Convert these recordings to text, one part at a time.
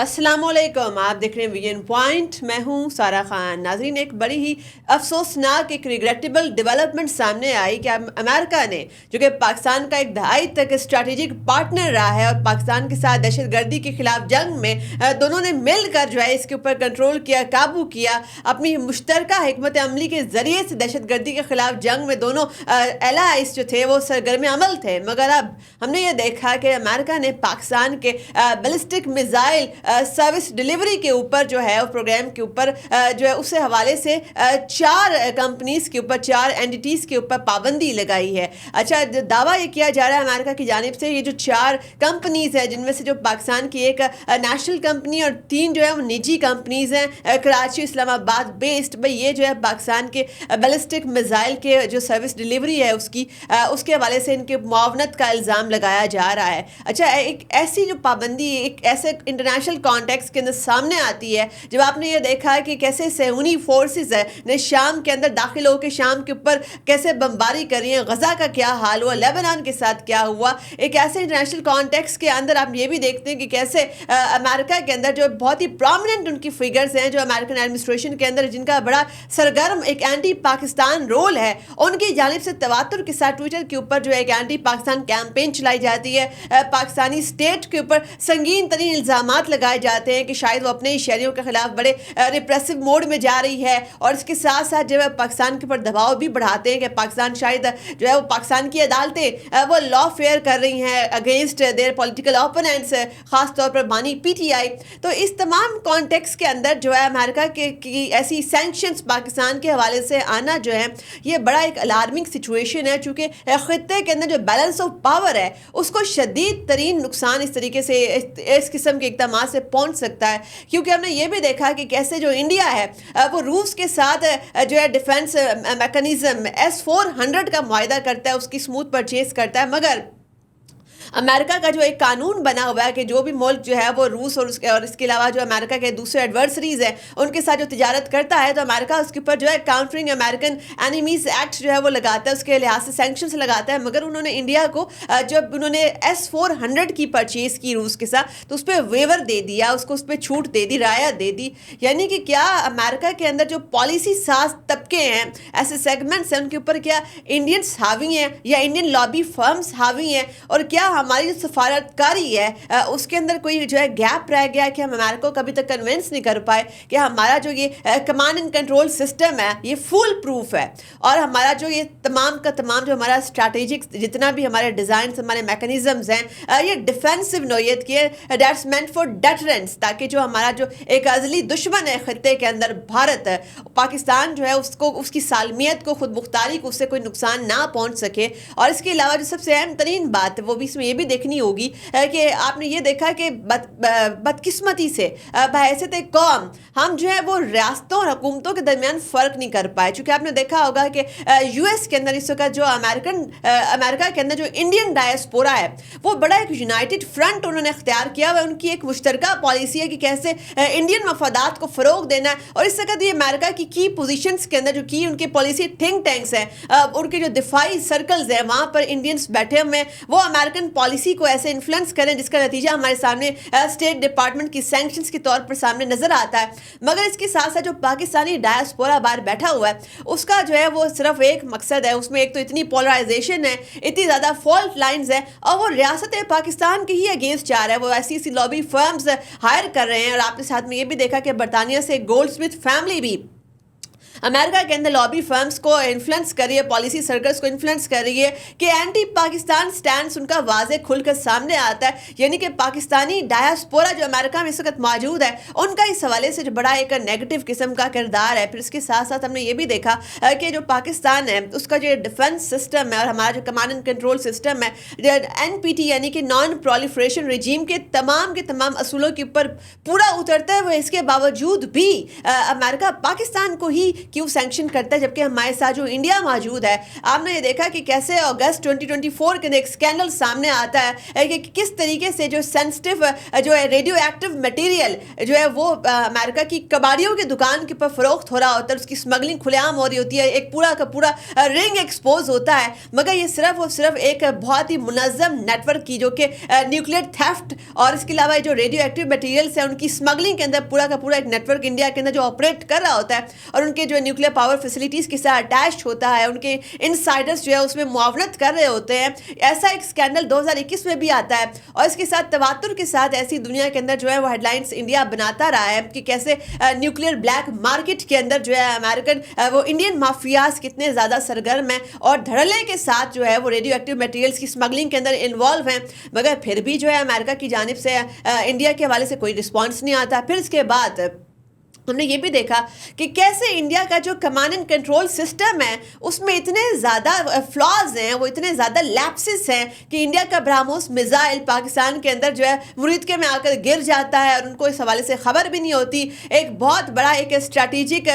अस्सलाम वालेकुम, आप देख रहे हैं विजन पॉइंट। मैं हूं सारा खान। नाजरीन, एक बड़ी ही अफसोसनाक एक रिग्रेटेबल डेवलपमेंट सामने आई कि अमेरिका ने, जो कि पाकिस्तान का एक दहाई तक स्ट्रैटेजिक पार्टनर रहा है और पाकिस्तान के साथ दहशतगर्दी के खिलाफ जंग में दोनों ने मिलकर जो है इसके ऊपर कंट्रोल किया, काबू किया। अपनी मुश्तरका हिकमत अमली के ज़रिए से दहशतगर्दी के खिलाफ जंग में दोनों एलाइज जो थे वो सरगर्म अमल थे। मगर अब हमने ये देखा कि अमेरिका ने पाकिस्तान के बैलिस्टिक मिसाइल सर्विस डिलीवरी के ऊपर जो है उस प्रोग्राम के ऊपर जो है उससे हवाले से 4 कंपनीज के ऊपर, 4 एंटिटीज़ के ऊपर पाबंदी लगाई है। अच्छा, दावा ये किया जा रहा है अमेरिका की जानिब से, ये जो 4 कंपनीज हैं जिनमें से जो पाकिस्तान की एक नेशनल कंपनी और 3 जो है वो निजी कंपनीज हैं कराची इस्लामाबाद बेस्ड, भाई ये जो है पाकिस्तान के बैलिस्टिक मिसाइल के जो सर्विस डिलीवरी है उसके हवाले से इनके मुआवनत का इल्ज़ाम लगाया जा रहा है। अच्छा, एक ऐसी जो पाबंदी एक ऐसे इंटरनेशनल कॉन्टेक्स्ट के अंदर सामने आती है जब आपने ये देखा कि कैसे सहूनी फोर्सेस है ने शाम के अंदर दाखिल होकर शाम के ऊपर कैसे बमबारी कर रही हैं, गजा का क्या हाल हुआ, लेबनान के साथ क्या हुआ। एक ऐसे इंटरनेशनल कॉन्टेक्स्ट के अंदर आप ये भी देखते हैं कि कैसे अमेरिका के अंदर जो बहुत ही प्रोमिनेंट उनकी फिगर्स हैं जो अमेरिकन एडमिनिस्ट्रेशन के अंदर जिनका बड़ा सरगर्म एक एंटी पाकिस्तान रोल है, उनकी जानिब से तवातुर के साथ ट्विटर के ऊपर जो है एक एंटी पाकिस्तान कैंपेन चलाई जाती है। पाकिस्तानी स्टेट के ऊपर संगीन तरीन इल्ज़ामात लगाए जाते हैं कि शायद वो अपने ही शहरियों के खिलाफ बड़े रिप्रेसिव मोड में जा रही है और इसके साथ साथ जो है पाकिस्तान के ऊपर दबाव भी बढ़ाते हैं कि पाकिस्तान शायद जो है वो पाकिस्तान की अदालतें वो लॉ फेयर कर रही हैं अगेंस्ट देयर पॉलिटिकल ओपोनेंट्स, ख़ास तौर पर बानी पीटीआई। तो इस तमाम कॉन्टेक्स्ट के अंदर जो है अमेरिका की ऐसी सैंक्शंस पाकिस्तान के हवाले से आना जो है ये बड़ा एक अलार्मिंग सिचुएशन है, चूँकि खित्ते के अंदर जो बैलेंस ऑफ पावर है उसको शदीद तरीन नुकसान इस तरीके से इस किस्म के इक़दाम से पहुंच सकता है। क्योंकि हमने ये भी देखा कि कैसे जो इंडिया है वो रूस के साथ जो है डिफेंस मैकेनिज्म S-400 का मुआहदा करता है, उसकी स्मूथ परचेज करता है। मगर अमेरिका का जो एक कानून बना हुआ है कि जो भी मुल्क जो है वो रूस और इसके अलावा जो अमेरिका के दूसरे एडवर्सरीज हैं उनके साथ जो तिजारत करता है तो अमेरिका उसके ऊपर जो है काउंटरिंग अमेरिकन एनिमीज एक्ट जो है वो लगाता है, उसके लिहाज से सैंक्शंस लगाता है। मगर उन्होंने इंडिया को जब उन्होंने S-400 की परचेज़ की रूस के साथ तो उस पर वेवर दे दिया, उसको उस पर छूट दे दी, रायत दे दी। यानी कि क्या अमेरिका के अंदर जो पॉलिसी साज तबके हैं, ऐसे सेगमेंट्स हैं, उनके ऊपर क्या इंडियंस हावी हैं या इंडियन लॉबी फर्म्स हावी हैं, और क्या हमारी जो सफारतकारी है उसके अंदर कोई जो है गैप रह गया कि हम अमेरिका को कभी तक कन्विंस नहीं कर पाए कि हमारा जो ये कमांड एंड कंट्रोल सिस्टम है ये फुल प्रूफ है और हमारा जो ये तमाम का तमाम जो हमारा स्ट्रैटेजिक जितना भी हमारे डिज़ाइन हमारे मैकेनिज्म्स हैं ये डिफेंसिव नोयत की है, दैट्स मेंट फॉर डेटरेंस, ताकि जो हमारा जो एक अज़ली दुश्मन है खत्ते के अंदर भारत पाकिस्तान जो है उसको उसकी सालमियत को खुद मुख्तारी को उससे कोई नुकसान ना पहुँच सके। और इसके अलावा जो सबसे अहम तरीन बात है वो भी इसमें ये भी देखनी होगी कि आपने ये देखा कि बदकिस्मती से बहैसियत कौम हम जो है वो रियासतों और हुकूमतों के दरमियान फ़र्क नहीं कर पाए। चूँकि आपने देखा होगा कि US के अंदर इस वक्त जो अमेरिका के अंदर जो इंडियन डायस्पोरा है वो बड़ा एक यूनाइटेड फ्रंट उन्होंने इख्तियार किया हुआ है। उनकी एक मुश्तरका पॉलिसी है कि कैसे इंडियन मफादात को फ़रोग देना है। और इस वक्त ये अमेरिका की पोजीशंस के अंदर जो की उनकी पॉलिसी थिंक टैंक्स हैं, उनके जो दिफाई सर्कल्स हैं वहाँ पर इंडियंस बैठे हुए हैं, वो अमेरिकन पॉलिसी को ऐसे इन्फ्लुएंस करें जिसका नतीजा हमारे सामने स्टेट डिपार्टमेंट की सैंक्शंस के तौर पर सामने नजर आता है। मगर इसके साथ साथ जो पाकिस्तानी डायस्पोरा बाहर बैठा हुआ है उसका जो है वो सिर्फ एक मकसद है, उसमें एक तो इतनी पोलराइजेशन है, इतनी ज़्यादा फॉल्ट लाइंस है और वो रियासत पाकिस्तान के ही अगेंस्ट जा रहा है। वो ऐसी लॉबी फर्म्स हायर कर रहे हैं। और आपने साथ में ये भी देखा कि बरतानिया से गोल्ड स्मिथ फैमिली भी अमेरिका के अंदर लॉबी फर्म्स को इन्फ्लुएंस कर रही है, पॉलिसी सर्कल्स को इन्फ्लुएंस कर रही है कि एंटी पाकिस्तान स्टैंड उनका वाजे खुलकर सामने आता है। यानी कि पाकिस्तानी डायस्पोरा जो अमेरिका में इस वक्त मौजूद है उनका इस हवाले से जो बड़ा एक नेगेटिव किस्म का किरदार है। फिर इसके साथ साथ हमने ये भी देखा कि जो पाकिस्तान है उसका जो डिफेंस सिस्टम है और हमारा जो कमांड एंड कंट्रोल सिस्टम है NPT यानी कि नॉन प्रोलिफरेशन रिजीम के तमाम असूलों के ऊपर पूरा उतरता है। वो इसके बावजूद भी अमेरिका पाकिस्तान को ही क्यों सैंक्शन करता है, जबकि हमारे साथ जो इंडिया मौजूद है। आपने ये देखा कि कैसे अगस्त 2024 के अंदर एक स्कैंडल सामने आता है कि किस तरीके से जो सेंसिटिव जो है रेडियो एक्टिव मटेरियल जो है वो अमेरिका की कबाड़ियों की दुकान के ऊपर फरोख्त हो रहा होता है, उसकी स्मगलिंग खुलेआम हो रही होती है, एक पूरा का पूरा रिंग एक्सपोज होता है। मगर ये सिर्फ और सिर्फ एक बहुत ही मुनज़्ज़म नेटवर्क की जो कि न्यूक्लियर थेफ्ट और इसके अलावा जो रेडियो एक्टिव मटेरियल्स हैं उनकी स्मगलिंग के अंदर पूरा का पूरा एक नेटवर्क इंडिया के अंदर जो ऑपरेट कर रहा होता है और उनके जो न्यूक्लियर पावर फैसिलिटीज़ के साथ अटैच होता है, उनके इनसाइडर्स जो है उसमें मुआवनत कर रहे होते हैं। ऐसा एक स्कैंडल 2021 में भी आता है और इसके साथ तवातुर के साथ ऐसी दुनिया के अंदर जो है वो हेडलाइंस इंडिया बनाता रहा है कि कैसे न्यूक्लियर ब्लैक मार्केट के अंदर जो है अमेरिकन वो इंडियन माफियाज कितने ज़्यादा सरगर्म हैं और धड़ल्ले के साथ जो है वो रेडियो एक्टिव मटेरियल्स की स्मगलिंग के अंदर इन्वॉल्व हैं। मगर फिर भी जो है अमेरिका की जानिब से इंडिया के हवाले से कोई रिस्पॉन्स नहीं आता। फिर इसके बाद हमने ये भी देखा कि कैसे इंडिया का जो कमांड एंड कंट्रोल सिस्टम है उसमें इतने ज़्यादा फ्लॉज हैं, वो इतने ज़्यादा लैप्सेस हैं कि इंडिया का ब्रह्मोस मिसाइल पाकिस्तान के अंदर जो है मुरीदके में आकर गिर जाता है और उनको इस हवाले से खबर भी नहीं होती। एक बहुत बड़ा एक स्ट्रैटेजिक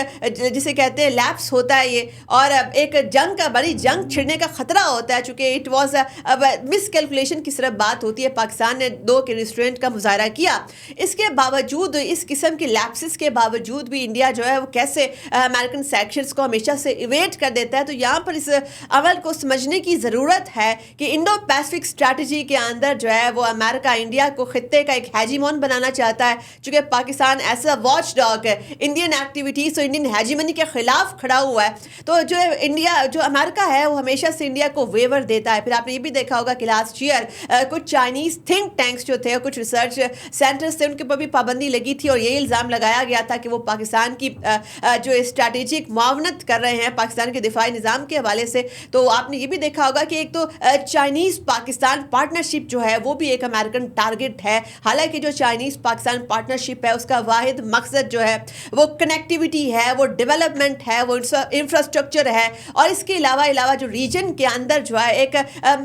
जिसे कहते हैं लैप्स होता है ये, और एक जंग का बड़ी जंग छिड़ने का ख़तरा होता है, चूँकि इट वॉज मिस कैलकुलेशन की सिर्फ बात होती है। पाकिस्तान ने 2 के रिस्ट्रेंट का मुजाहरा किया, इसके बावजूद इस किस्म के लैप्सेस के बावजूद भी इंडिया जो है वो कैसे अमेरिकन सैंक्शंस को हमेशा से इवेट कर देता है। तो यहाँ पर इस अमल को समझने की ज़रूरत है कि इंडो पैसिफिक स्ट्रैटेजी के अंदर जो है वो अमेरिका इंडिया को खित्ते का एक हेजीमोन बनाना चाहता है, चूँकि पाकिस्तान ऐसा वॉच डॉग है इंडियन एक्टिविटीज़ और इंडियन हेजीमनी के खिलाफ खड़ा हुआ है। तो जो इंडिया जो अमेरिका है वो हमेशा से इंडिया को वेवर देता है। फिर आपने ये भी देखा होगा कि लास्ट ईयर कुछ चाइनीज़ थिंक टैंक्स जो थे, कुछ रिसर्च सेंटर्स थे, उनके ऊपर भी पाबंदी लगी थी और ये इल्ज़ाम लगाया गया था कि वो पाकिस्तान की जो स्ट्रैटेजिक मुआवनत कर रहे हैं पाकिस्तान के दिफाई निज़ाम के हवाले से। तो आपने ये भी देखा होगा कि एक तो चाइनीज़ पाकिस्तान पार्टनरशिप जो है वो भी एक अमेरिकन टारगेट है। हालांकि जो चाइनीज़ पाकिस्तान पार्टनरशिप है उसका वाहिद मकसद जो है वो कनेक्टिविटी है, वो डेवलपमेंट है, वो इंफ्रास्ट्रक्चर है और इसके अलावा जो रीजन के अंदर जो है एक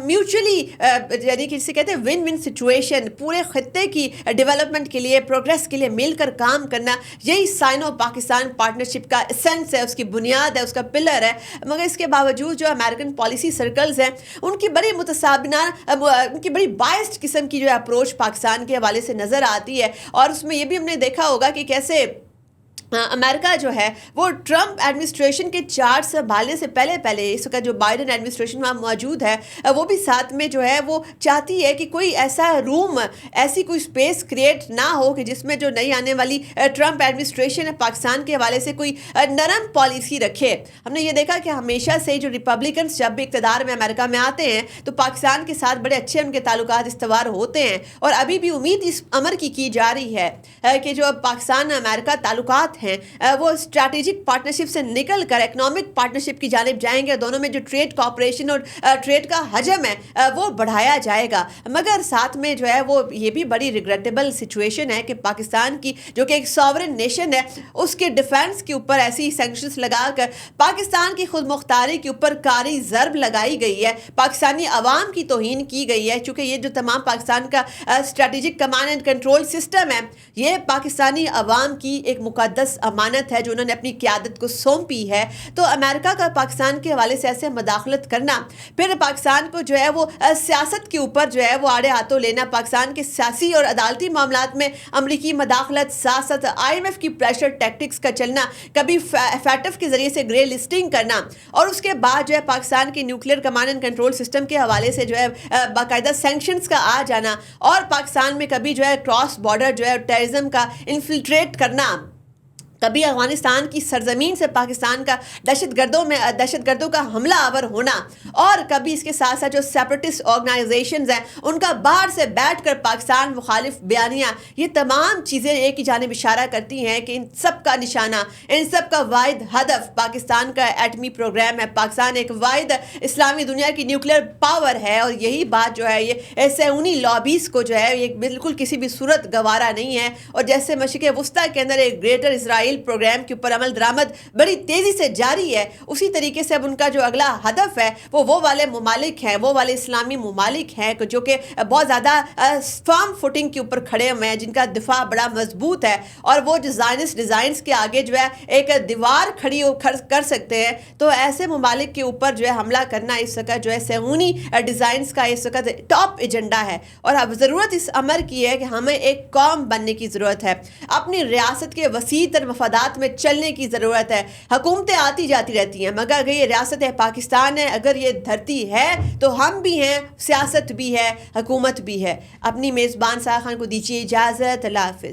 म्यूचुअली यानी कि जिसे कहते हैं विन विन सिचुएशन, पूरे खत्ते की डेवलपमेंट के लिए, प्रोग्रेस के लिए मिलकर काम करना, यही साइनो पाकिस्तान पार्टनरशिप का एसेंस है, उसकी बुनियाद है, उसका पिलर है। मगर इसके बावजूद जो अमेरिकन पॉलिसी सर्कल्स हैं उनकी बड़ी मुतसाबिना, उनकी बड़ी बायस्ड किस्म की जो अप्रोच पाकिस्तान के हवाले से नज़र आती है। और उसमें ये भी हमने देखा होगा कि कैसे अमेरिका जो है वो ट्रंप एडमिनिस्ट्रेशन के चार्ज संभालने से पहले इसका जो बाइडेन एडमिनिस्ट्रेशन वहाँ मौजूद है वो भी साथ में जो है वो चाहती है कि कोई ऐसा रूम, ऐसी कोई स्पेस क्रिएट ना हो कि जिसमें जो नई आने वाली ट्रंप एडमिनिस्ट्रेशन है पाकिस्तान के हवाले से कोई नरम पॉलिसी रखे। हमने ये देखा कि हमेशा से जो रिपब्लिकन्स जब भी इक़्तिदार में अमेरिका में आते हैं तो पाकिस्तान के साथ बड़े अच्छे उनके ताल्लुकात इस्तवार होते हैं और अभी भी उम्मीद इस अमर की जा रही है कि जो पाकिस्तान अमेरिका ताल्लुकात हैं वो स्ट्रैटेजिक पार्टनरशिप से निकल कर इकोनॉमिक पार्टनरशिप की जानिब जाएंगे। दोनों में जो ट्रेड कॉपरेशन और ट्रेड का हजम है वो बढ़ाया जाएगा। मगर साथ में जो है वो ये भी बड़ी रिग्रेटेबल सिचुएशन है कि पाकिस्तान की जो कि एक सॉवरेन नेशन है उसके डिफेंस के ऊपर ऐसी सैंक्शंस लगाकर पाकिस्तान की खुद मुख्तारी के ऊपर कारी ज़रब लगाई गई है, पाकिस्तानी अवाम की तौहीन की गई है। चूँकि ये जो तमाम पाकिस्तान का strategic command and control system है ये पाकिस्तानी अवाम की एक मुकद्दस अमानत है जो उन्होंने अपनी क़यादत को सौंपी है। तो अमेरिका का पाकिस्तान के हवाले से ऐसे मदाखलत करना, फिर पाकिस्तान को जो है वो सियासत के ऊपर जो है वो आड़े हाथों लेना, पाकिस्तान के सियासी और अदालती मामलात में अमरीकी मदाखलत, साथ साथ IMF की प्रेशर टैक्टिक्स का चलना, कभी फैटफ के ज़रिए से ग्रे लिस्टिंग करना और उसके बाद जो है पाकिस्तान की nuclear command and control system के हवाले से जो है बाकायदा सैंक्शंस का आ जाना और पाकिस्तान में कभी जो है क्रॉस बॉर्डर जो है टेररिज्म का इन्फिल्ट्रेट करना, कभी अफगानिस्तान की सरजमीन से पाकिस्तान का दहशतगर्दों का हमला आवर होना और कभी इसके साथ साथ जो सेपरेटिस्ट ऑर्गेनाइजेशंस हैं उनका बाहर से बैठकर पाकिस्तान मुखालिफ बयानियाँ, ये तमाम चीज़ें एक ही जानिब इशारा करती हैं कि इन सब का निशाना, इन सब का वाहिद हदफ पाकिस्तान का एटमी प्रोग्राम है। पाकिस्तान एक वाहिद इस्लामी दुनिया की न्यूक्लियर पावर है और यही बात जो है ये सैऊनी लॉबीज़ को जो है ये बिल्कुल किसी भी सूरत गवारा नहीं है। और जैसे मशरिक़ वस्ता के अंदर एक ग्रेटर इसराइल मिसाइल प्रोग्राम के ऊपर अमल दरामद बड़ी तेज़ी से जारी है, उसी तरीके से अब उनका जो अगला हदफ है वो वाले ममालिक हैं, वो वाले इस्लामी ममालिक हैं जो कि बहुत ज़्यादा फर्म फुटिंग के ऊपर खड़े हुए हैं, जिनका दिफा बड़ा मजबूत है और वो डिज़ाइंस के आगे जो है एक दीवार खड़ी कर सकते हैं। तो ऐसे ममालिक के ऊपर जो है हमला करना इस वक्त जो है सहूनी डिज़ाइंस का इस वक्त टॉप एजेंडा है। और अब ज़रूरत इस अमर की है कि हमें एक कौम बनने की ज़रूरत है, अपनी रियासत के वसी तर मफादात में चलने की ज़रूरत है। हुकूमतें आती जाती रहती हैं, मगर अगर ये रियासत है पाकिस्तान है, अगर ये धरती है तो हम भी हैं, सियासत भी है, हुकूमत भी है। अपनी मेज़बान सारा खान को दीजिए इजाज़त। अल्लाह हाफ़िज़।